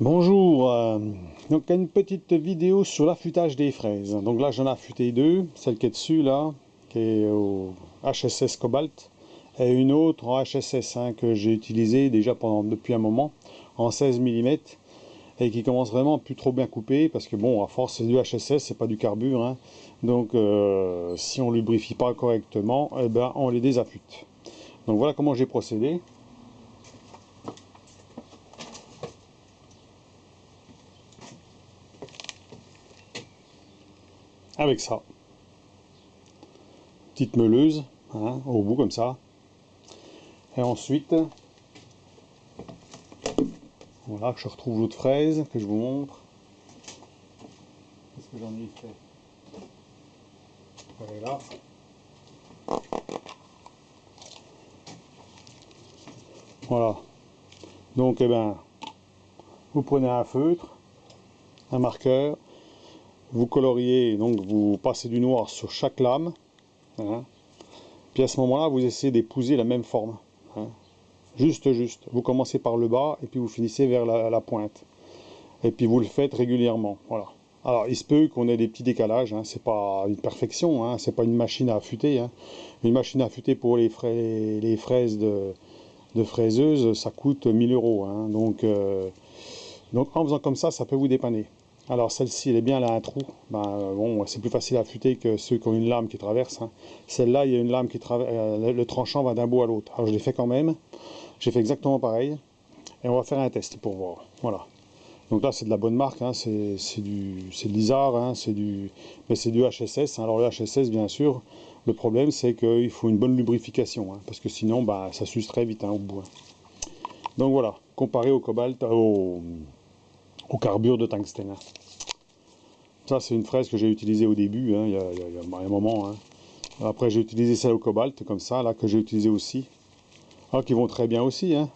Bonjour, donc une petite vidéo sur l'affûtage des fraises. Donc là j'en ai affûté deux, celle qui est dessus là, qui est au HSS Cobalt, et une autre en HSS que j'ai utilisée déjà depuis un moment, en 16 mm, et qui commence vraiment à plus trop bien couper, parce que bon, à force c'est du HSS, c'est pas du carbure, hein. Donc si on lubrifie pas correctement, eh ben, on les désaffûte. Donc voilà comment j'ai procédé. Avec ça. Petite meuleuse, hein, au bout comme ça. Et ensuite, voilà, que je retrouve l'autre fraise, que je vous montre. Qu'est-ce que j'en ai fait? Voilà. Voilà. Donc, eh ben, vous prenez un feutre, un marqueur, vous coloriez, donc vous passez du noir sur chaque lame, hein. Puis à ce moment-là, vous essayez d'épouser la même forme, hein. Juste. Vous commencez par le bas et puis vous finissez vers la pointe. Et puis vous le faites régulièrement. Voilà. Alors il se peut qu'on ait des petits décalages, hein. C'est pas une perfection, hein. C'est pas une machine à affûter, hein. Une machine à affûter pour les fraises de fraiseuse, ça coûte 1000 euros, hein. Donc en faisant comme ça peut vous dépanner. Alors celle-ci, elle est bien, elle a un trou. Ben, bon, c'est plus facile à affûter que ceux qui ont une lame qui traverse, hein. Celle-là, il y a une lame qui traverse, le tranchant va d'un bout à l'autre. Alors je l'ai fait quand même. J'ai fait exactement pareil. Et on va faire un test pour voir. Voilà. Donc là, c'est de la bonne marque, hein. C'est de l'Isar, hein. Mais c'est du HSS. Alors le HSS, bien sûr, le problème, c'est qu'il faut une bonne lubrification, hein, parce que sinon, bah, ça s'use très vite, hein, au bout, hein. Donc voilà, comparé au cobalt, au carbure de tungstène, hein. Ça, c'est une fraise que j'ai utilisée au début, hein, il y a un moment, hein. Après, j'ai utilisé celle au cobalt, comme ça, là, que j'ai utilisé aussi. Ah, qui vont très bien aussi, hein.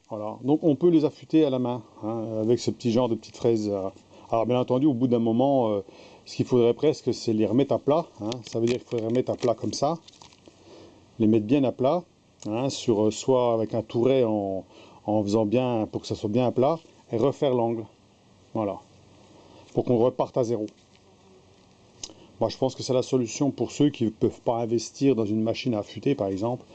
Voilà, donc on peut les affûter à la main, hein, avec ce petit genre de petites fraises. Alors bien entendu, au bout d'un moment, ce qu'il faudrait presque, c'est les remettre à plat, hein. Ça veut dire qu'il faudrait remettre à plat comme ça, les mettre bien à plat, hein, soit avec un touret en faisant bien, pour que ça soit bien à plat, et refaire l'angle, voilà, pour qu'on reparte à zéro. Moi, je pense que c'est la solution pour ceux qui ne peuvent pas investir dans une machine à affûter, par exemple.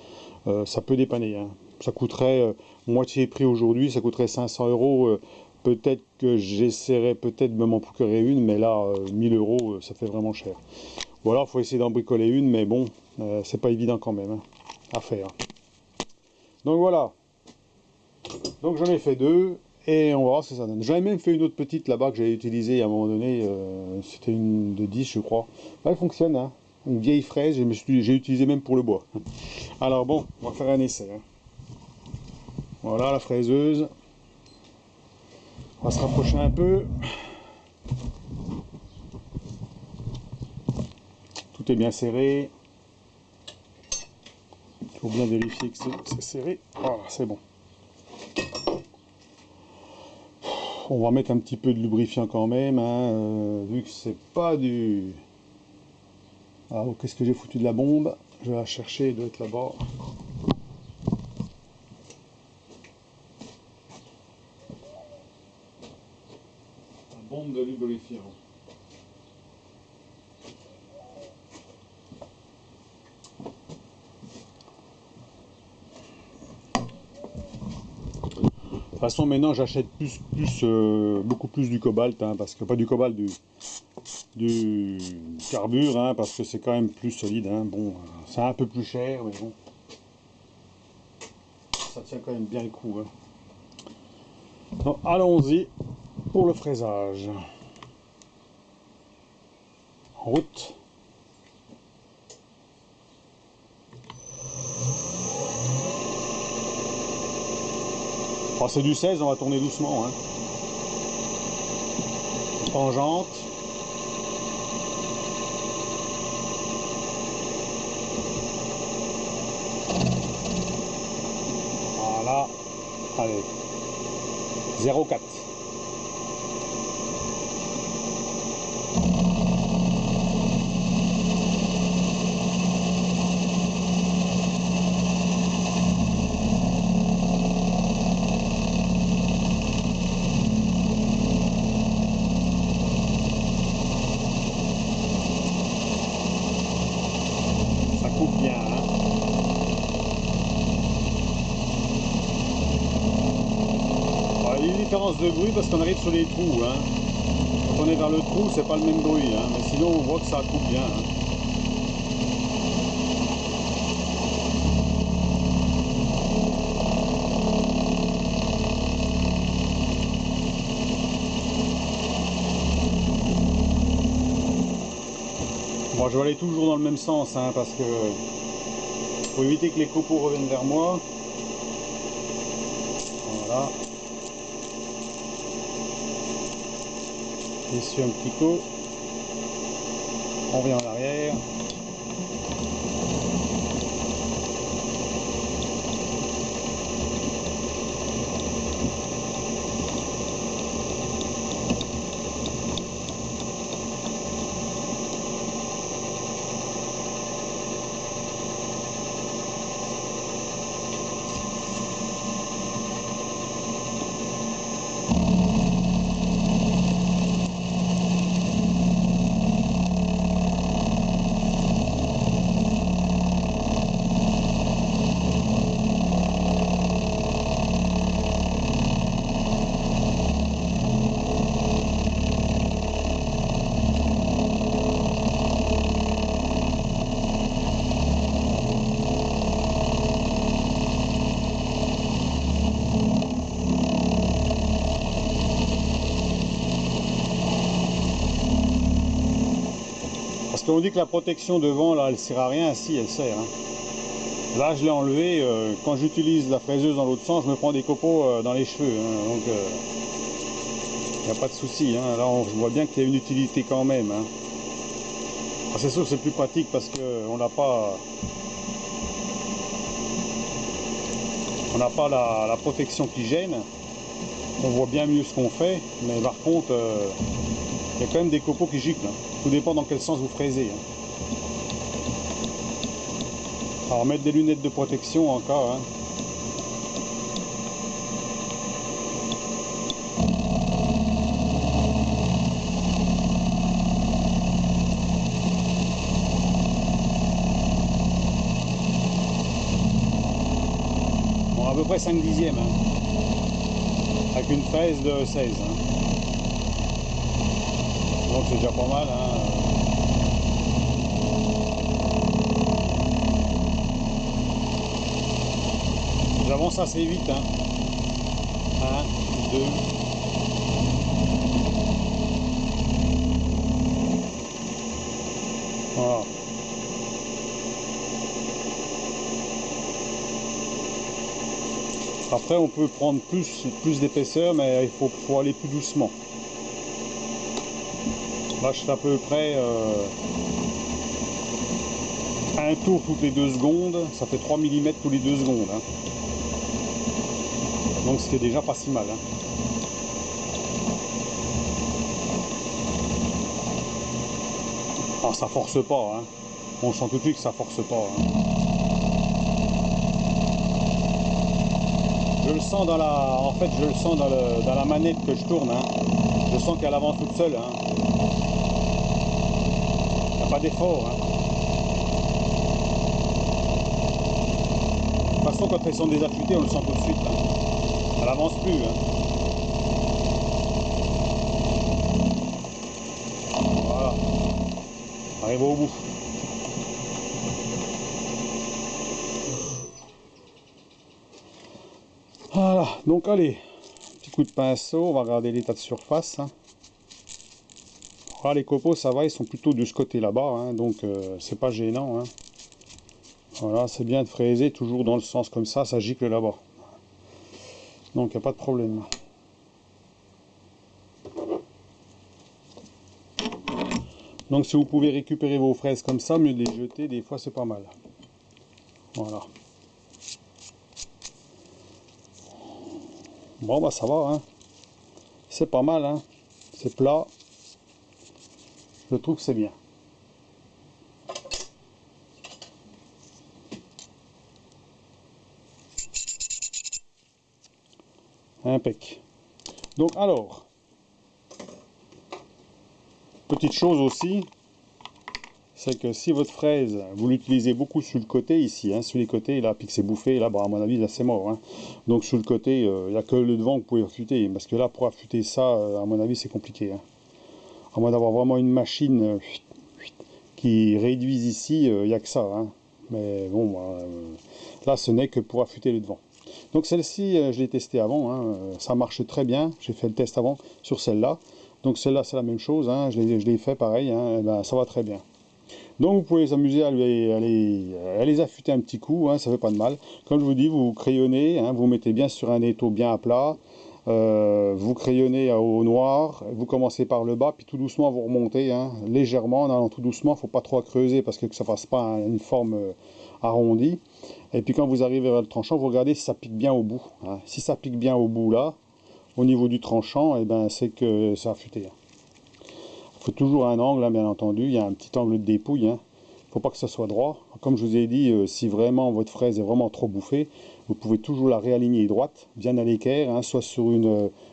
Ça peut dépanner, hein. Ça coûterait moitié prix aujourd'hui, ça coûterait 500 euros. Peut-être que j'essaierai peut-être de m'en procurer une, mais là, 1000 euros, ça fait vraiment cher. Ou alors, il faut essayer d'en bricoler une, mais bon, c'est pas évident quand même, hein, à faire. Donc voilà. Donc j'en ai fait deux, et on va voir ce que ça donne. J'avais même fait une autre petite là-bas que j'avais utilisée à un moment donné. C'était une de 10, je crois. Elle fonctionne, hein. Une vieille fraise, j'ai utilisé même pour le bois. Alors bon, on va faire un essai, hein. Voilà la fraiseuse. On va se rapprocher un peu. Tout est bien serré. Il faut bien vérifier que c'est serré. Voilà, c'est bon. On va mettre un petit peu de lubrifiant quand même, hein, vu que c'est pas du... Ah, oh, qu'est-ce que j'ai foutu de la bombe? Je vais la chercher, elle doit être là-bas. La bombe de lubrifiant. De toute façon, maintenant, j'achète beaucoup plus du cobalt, hein, parce que pas du cobalt, du carbure, hein, parce que c'est quand même plus solide, hein. Bon, c'est un peu plus cher, mais bon, ça tient quand même bien le coup, hein. Donc, allons-y pour le fraisage. En route. Oh, c'est du 16, on va tourner doucement, hein. Tangente. Voilà. Allez. 0,4. une différence de bruit parce qu'on arrive sur les trous. Hein. Quand on est vers le trou, c'est pas le même bruit. Hein. Mais sinon, on voit que ça coupe bien. Hein. Moi, je vais aller toujours dans le même sens hein, parce que faut éviter que les copeaux reviennent vers moi. Voilà. Essuie un petit coup. On revient en arrière. Parce qu'on dit que la protection devant, là, elle sert à rien. Si, elle sert. Hein. Là, je l'ai enlevé. Quand j'utilise la fraiseuse dans l'autre sens, je me prends des copeaux dans les cheveux. Hein. Donc, il n'y a pas de souci. Hein. Là, on voit bien qu'il y a une utilité quand même. Hein. C'est sûr que c'est plus pratique parce qu'on n'a pas... On n'a pas la protection qui gêne. On voit bien mieux ce qu'on fait. Mais par contre, il y a quand même des copeaux qui giclent. Hein. Tout dépend dans quel sens vous fraisez. Hein. Alors mettre des lunettes de protection encore. Hein. Bon, à peu près 5 dixièmes. Hein. Avec une fraise de 16. Hein. Donc c'est déjà pas mal. Hein. J'avance assez vite. Hein. 1, 2. Voilà. Après on peut prendre plus d'épaisseur, mais il faut aller plus doucement. Là je fais à peu près un tour toutes les 2 secondes, ça fait 3 mm tous les 2 secondes. Hein. Donc ce qui est déjà pas si mal. Hein. Alors ça force pas, hein. On sent tout de suite que ça force pas. Hein. Je le sens dans la. En fait je le sens dans la manette que je tourne. Hein. Je sens qu'elle avance toute seule. Hein. Il n'y a pas d'effort. Hein. De toute façon quand elles sont désaffûtées on le sent tout de suite. Hein. Elle avance plus. Hein. Voilà. Arrive au bout. Voilà. Donc allez. Petit coup de pinceau. On va regarder l'état de surface. Hein. Voilà, les copeaux ça va. Ils sont plutôt de ce côté là-bas. Hein, donc c'est pas gênant. Hein. Voilà. C'est bien de fraiser toujours dans le sens comme ça. Ça gicle là-bas. Donc il n'y a pas de problème. Donc si vous pouvez récupérer vos fraises comme ça, mieux de les jeter, des fois c'est pas mal. Voilà. Bon bah ça va, hein. C'est pas mal, hein. C'est plat. Je trouve que c'est bien. Impec. Donc alors, petite chose aussi, c'est que si votre fraise, vous l'utilisez beaucoup sur le côté ici, hein, sur les côtés, là, puis que c'est bouffé, là, bon, à mon avis, là, c'est mort. Hein. Donc sur le côté, il n'y a que le devant que vous pouvez affûter, parce que là, pour affûter ça, à mon avis, c'est compliqué. Hein. À moins d'avoir vraiment une machine qui réduise ici, il n'y a que ça. Hein. Mais bon, là, ce n'est que pour affûter le devant. Donc celle-ci, je l'ai testée avant, hein, ça marche très bien. J'ai fait le test avant sur celle-là. Donc celle-là, c'est la même chose, hein, je l'ai fait pareil, hein, et ben, ça va très bien. Donc vous pouvez vous amuser à les affûter un petit coup, hein, ça fait pas de mal. Comme je vous dis, vous crayonnez, hein, vous mettez bien sur un étau bien à plat, vous crayonnez au noir, vous commencez par le bas, puis tout doucement vous remontez, hein, légèrement, en allant tout doucement, il ne faut pas trop creuser parce que ça ne fasse pas une forme arrondie. Et puis quand vous arrivez vers le tranchant, vous regardez si ça pique bien au bout. Hein. Si ça pique bien au bout là, au niveau du tranchant, et ben, c'est que c'est affûté. Hein. Il faut toujours un angle, hein, bien entendu, il y a un petit angle de dépouille. Hein. Il ne faut pas que ça soit droit. Comme je vous ai dit, si vraiment votre fraise est vraiment trop bouffée, vous pouvez toujours la réaligner droite, bien à l'équerre, hein, soit sur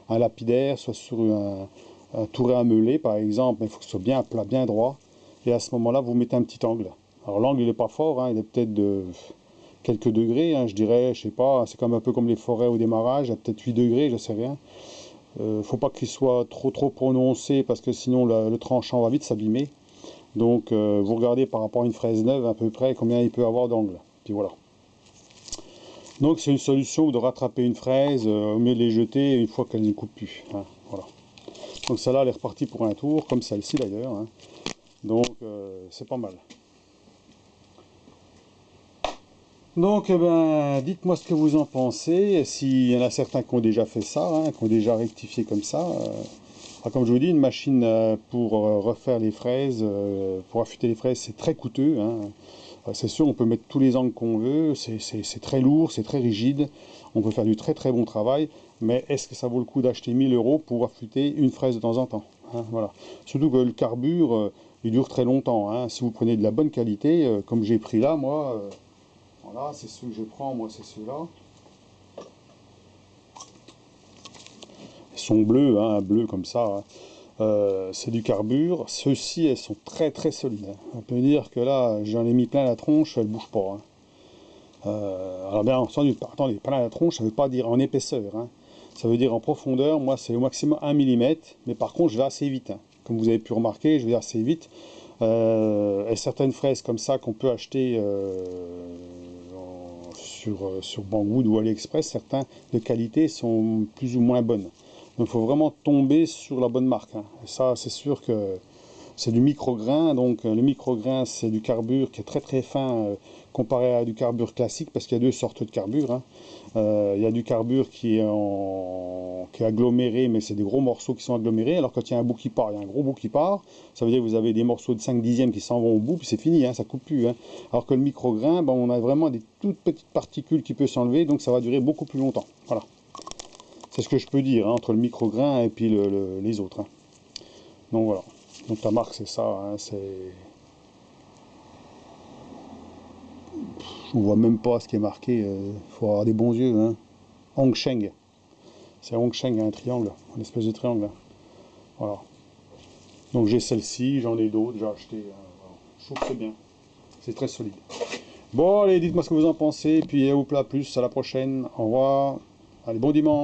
un lapidaire, soit sur un touret à meuler par exemple, mais il faut que ce soit bien plat, bien droit. Et à ce moment-là, vous mettez un petit angle. Alors l'angle, il n'est pas fort, hein, il est peut-être de quelques degrés, hein, je dirais, je sais pas, c'est comme un peu comme les forêts au démarrage, il y a peut-être 8 degrés, je sais rien. Faut pas qu'il soit trop prononcé parce que sinon le tranchant va vite s'abîmer. Donc vous regardez par rapport à une fraise neuve à peu près combien il peut avoir d'angle. Puis voilà. Donc c'est une solution de rattraper une fraise au mieux de les jeter une fois qu'elle ne coupe plus. Hein, voilà. Donc celle-là elle est repartie pour un tour, comme celle-ci d'ailleurs. Hein. Donc c'est pas mal. Donc eh ben, dites-moi ce que vous en pensez. S'il y en a certains qui ont déjà fait ça, hein, qui ont déjà rectifié comme ça. Comme je vous dis, une machine pour refaire les fraises, pour affûter les fraises, c'est très coûteux. Hein. C'est sûr, on peut mettre tous les angles qu'on veut, c'est très lourd, c'est très rigide, on peut faire du très très bon travail, mais est-ce que ça vaut le coup d'acheter 1000 € pour affûter une fraise de temps en temps, hein, voilà. Surtout que le carbure, il dure très longtemps. Hein. Si vous prenez de la bonne qualité, comme j'ai pris là, moi, voilà, c'est ceux que je prends, moi c'est ceux-là. Ils sont bleus, hein, bleus comme ça. Hein. C'est du carbure. Ceux-ci, elles sont très très solides. Hein. On peut dire que là, j'en ai mis plein la tronche, elles ne bougent pas. Hein. Alors bien entendu, attendez, plein la tronche, ça ne veut pas dire en épaisseur. Hein. Ça veut dire en profondeur, moi c'est au maximum 1 mm, mais par contre je vais assez vite. Hein. Comme vous avez pu remarquer, je vais assez vite. Et certaines fraises comme ça qu'on peut acheter sur Banggood ou AliExpress, certains de qualité sont plus ou moins bonnes. Donc il faut vraiment tomber sur la bonne marque. Hein. Et ça, c'est sûr que c'est du micro-grain. Donc le micro-grain, c'est du carbure qui est très très fin comparé à du carbure classique, parce qu'il y a deux sortes de carbure. Hein. Il y a du carbure qui est aggloméré, mais c'est des gros morceaux qui sont agglomérés. Alors quand il y a un bout qui part, il y a un gros bout qui part. Ça veut dire que vous avez des morceaux de 5 dixièmes qui s'en vont au bout, puis c'est fini, hein, ça ne coupe plus. Hein. Alors que le micro-grain, ben, on a vraiment des toutes petites particules qui peuvent s'enlever, donc ça va durer beaucoup plus longtemps. Voilà. C'est ce que je peux dire, hein, entre le micro-grain et puis les autres. Hein. Donc voilà. Donc la marque c'est ça, hein, c'est... Je ne vois même pas ce qui est marqué, faut avoir des bons yeux. Hein. Hongsheng. C'est Hongsheng, un triangle, une espèce de triangle. Hein. Voilà. Donc j'ai celle-ci, j'en ai d'autres, j'ai acheté. Voilà. Je trouve que c'est bien. C'est très solide. Bon allez, dites-moi ce que vous en pensez, puis au plat plus, à la prochaine. Au revoir. Allez, bon dimanche.